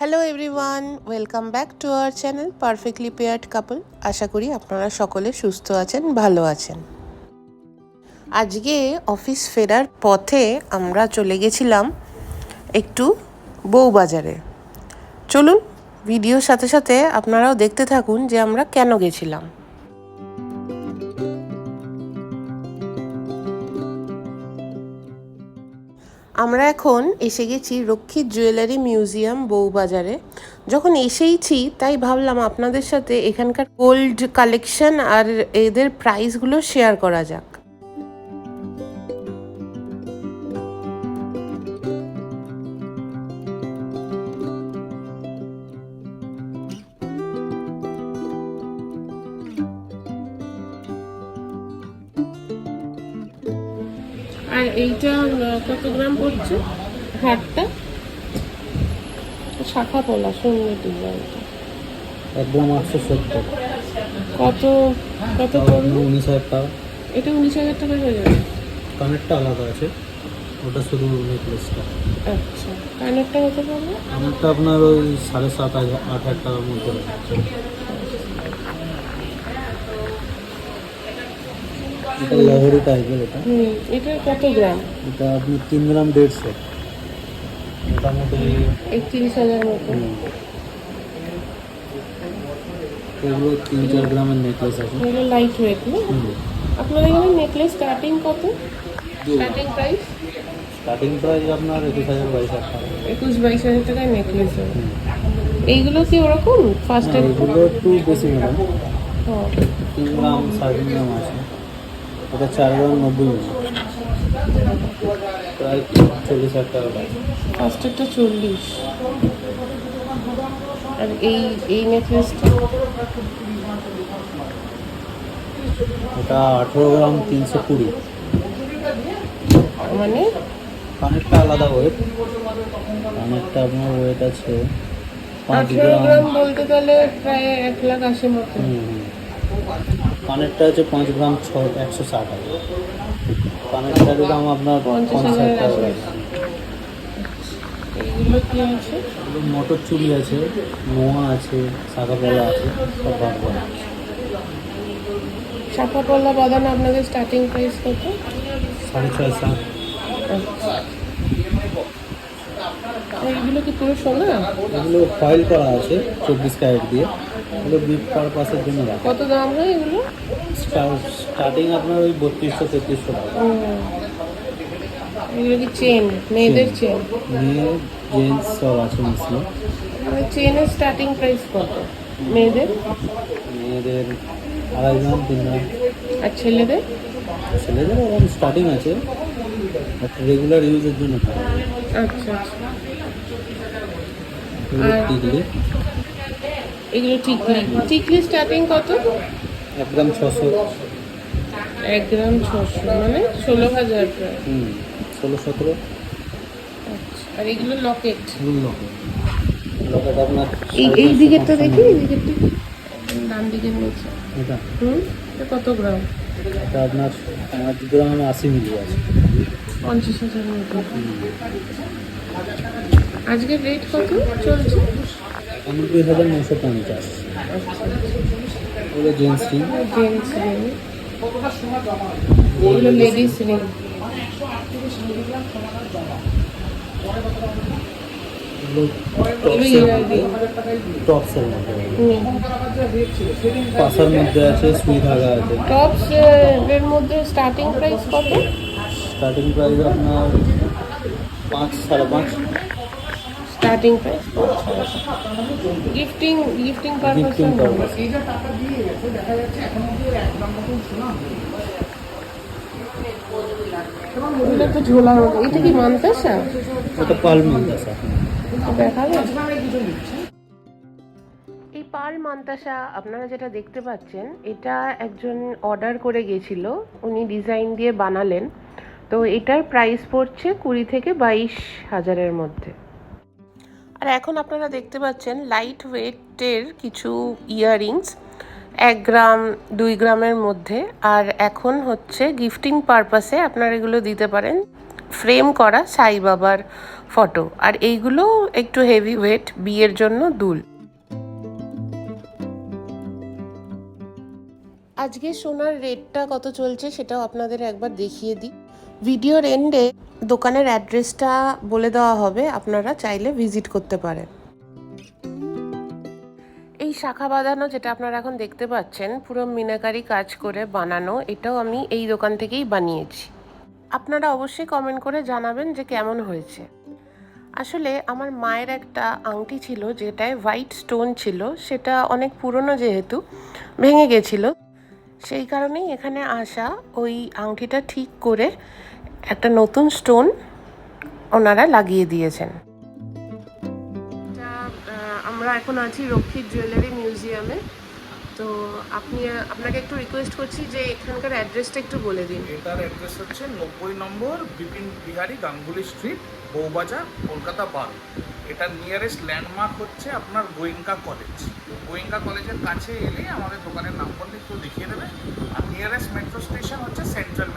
Hello everyone, welcome back to our channel perfectly paired couple. আশা করি আপনারা সকলে সুস্থ আছেন, ভালো আছেন। আজকে অফিস ফেরার পথে আমরা চলে গেছিলাম একটু বউবাজারে। চলুন ভিডিওর সাথে সাথে আপনারাও দেখতে থাকুন যে আমরা কেন গেছিলাম। আমরা এখন এসে গেছি রক্ষিত জুয়েলারি মিউজিয়াম বউবাজারে। যখন এসেইছি তাই ভাবলাম আপনাদের সাথে এখানকার গোল্ড কালেকশন আর এদের প্রাইসগুলো শেয়ার করা যাক। আর এইটা কত গ্রাম পড়ছে? হারটা শাখা পলা শূন্য ডিজাইনটা একদম 870। কত কত পড়লো? 19,000 টাকা। এটা 19,000 টাকা হয়ে যাবে। কানেরটা আলাদা আছে, ওটা শুধু নেকলেসটা। আচ্ছা, কানেরটা কত পড়লো? কানেরটা আপনার ওই 7,500 8,000 টাকার মধ্যে আছে। এটা লহরি টাইপের। এটা কত গ্রাম? এটা আপনি 3 গ্রাম 150, মোটামুটি 31,000 মতো। এগুলো 3-4 গ্রামের নেকলেস আছে। এগুলো লাইট ওয়েট না? আপনাদের এখানে নেকলেস স্টার্টিং কত? Starting price? স্টার্টিং প্রাইস আপনার 21,000-22,000 টাকা। 21-22,000 টাকায় নেকলেস। এইগুলো কি ওরকম ফার্স্ট এড? এগুলো একটু বেশি ম্যাডাম। 3 গ্রাম 3.5 গ্রাম আছে। এটা 4 গ্রাম 90 মিলি, প্রায় 40,000 টাকা দাম। ফার্স্ট এডটা 40। আর এই নেকলেসটা? এটা 18 গ্রাম 320। মানে কানেরটা আলাদা ওয়েট, কানেরটা আপনার ওয়েট আছে 5 18 গ্রাম। গ্রাম বলতে তাহলে প্রায় 1,80,000 মতো। কানেরটা আছে 5 গ্রাম 160 টাকা। কানেরটার দাম আপনার 50,000 টাকা। এইগুলো কি আছে? মটর চুড়ি আছে, নোয়া আছে, শাঁখাপলা আছে, সব ভাগ করা। শাখা পলা বাঁধানো আপনাদের স্টার্টিং প্রাইস কত? 650। এইগুলো কি পুরো সোনা? এগুলো ফয়েল করা আছে 24 ক্যারেট দিয়ে। এগুলো গিফট পারপাসের জন্য রাখা। কত দাম হয় এগুলো? স্টার্টিং আপনার ওই 3200-3300 টাকা। এগুলো কি চেন? মেয়েদের চেন? মেয়ে জেন্টস সব আছে মিশিয়ে। মানে চেনের স্টার্টিং প্রাইস কত মেয়েদের? মেয়েদের 2.5 গ্রাম 3 গ্রাম। আর ছেলেদের? ছেলেদের ওরকম স্টার্টিং আছে, রেগুলার ইউজের জন্য। আচ্ছা আচ্ছা। এগুলো টিকলি। এগুলো টিকলি। টিকলি স্টার্টিং কত? 1 গ্রাম 600। 1 গ্রাম 600 মানে 16,000 প্রায়। 16-17। আচ্ছা, আর এগুলো লকেট? লকেট আপনার এই দিকেরটা দেখি, এই দিকেরটা ডান দিকের নিচে। এটা এটা কত গ্রাম? এটা আপনার 5 গ্রাম 80 মিলি আছে। 50,000 মতো। আজকের রেট কত চলছে? 91,950। ওগুলো জেন্টস রিং। জেন্টস রিং, এগুলো লেডিস রিং। টপসের মধ্যে, পাশার মধ্যে আছে, সুই ধাগা আছে। টপস এর মধ্যে স্টার্টিং প্রাইস কত? স্টার্টিং প্রাইস আপনার 5-5.5। Starting price gifting purpose. এগুলো তো ঝোলার মতো। এটা কি মানতাসা? ওটা পাল মান্তাসা। দেখাবে? এই পাল মান্তাসা আপনারা যেটা দেখতে পাচ্ছেন, এটা একজন অর্ডার করে গেছিল, উনি ডিজাইন দিয়ে বানালেন। তো এটার প্রাইস পড়ছে 20 থেকে 22,000-এর মধ্যে। আর এখন আপনারা দেখতে পাচ্ছেন লাইট ওয়েটের কিছু ইয়াররিংস 1 গ্রাম 2 গ্রামের মধ্যে। আর এখন হচ্ছে গিফটিং পারপাসে আপনারা এগুলো দিতে পারেন ফ্রেম করা সাই বাবার ফটো, আর এইগুলো একটু হেভি ওয়েট, বিয়ের জন্য দুল। আজকে সোনার রেটটা কত চলছে সেটাও আপনাদের একবার দেখিয়ে দিই। ভিডিওর এন্ডে দোকানের অ্যাড্রেসটা বলে দেওয়া হবে, আপনারা চাইলে ভিজিট করতে পারেন। এই শাখা বাঁধানো যেটা আপনারা এখন দেখতে পাচ্ছেন পুরো মিনাকারি কাজ করে বানানো, এটাও আমি এই দোকান থেকেই বানিয়েছি। আপনারা অবশ্যই কমেন্ট করে জানাবেন যে কেমন হয়েছে। আসলে আমার মায়ের একটা আংটি ছিল যেটায় হোয়াইট স্টোন ছিল, সেটা অনেক পুরনো যেহেতু ভেঙে গেছিলো, সেই কারণেই এখানে আসা। ওই আংটিটা ঠিক করে একটা নতুন স্টোন ওনারা লাগিয়ে দিয়েছেন। আমরা এখন আছি রক্ষিত জুয়েলারি মিউজিয়ামে। তো আপনাকে একটু রিকোয়েস্ট করছি যে এখানকার অ্যাড্রেসটা একটু বলে দিন। এটার অ্যাড্রেস হচ্ছে 90 নম্বর বিপিন বিহারী গাঙ্গুলি স্ট্রিট, বউবাজার, কলকাতা 12। এটার নিয়ারেস্ট ল্যান্ডমার্ক হচ্ছে আপনার গোয়েঙ্কা কলেজ। গোয়েঙ্কা কলেজের কাছে এলে আমাদের দোকানের নাম বললে একটু দেখিয়ে দেবে। আর নিয়ারেস্ট মেট্রো স্টেশন হচ্ছে সেন্ট্রাল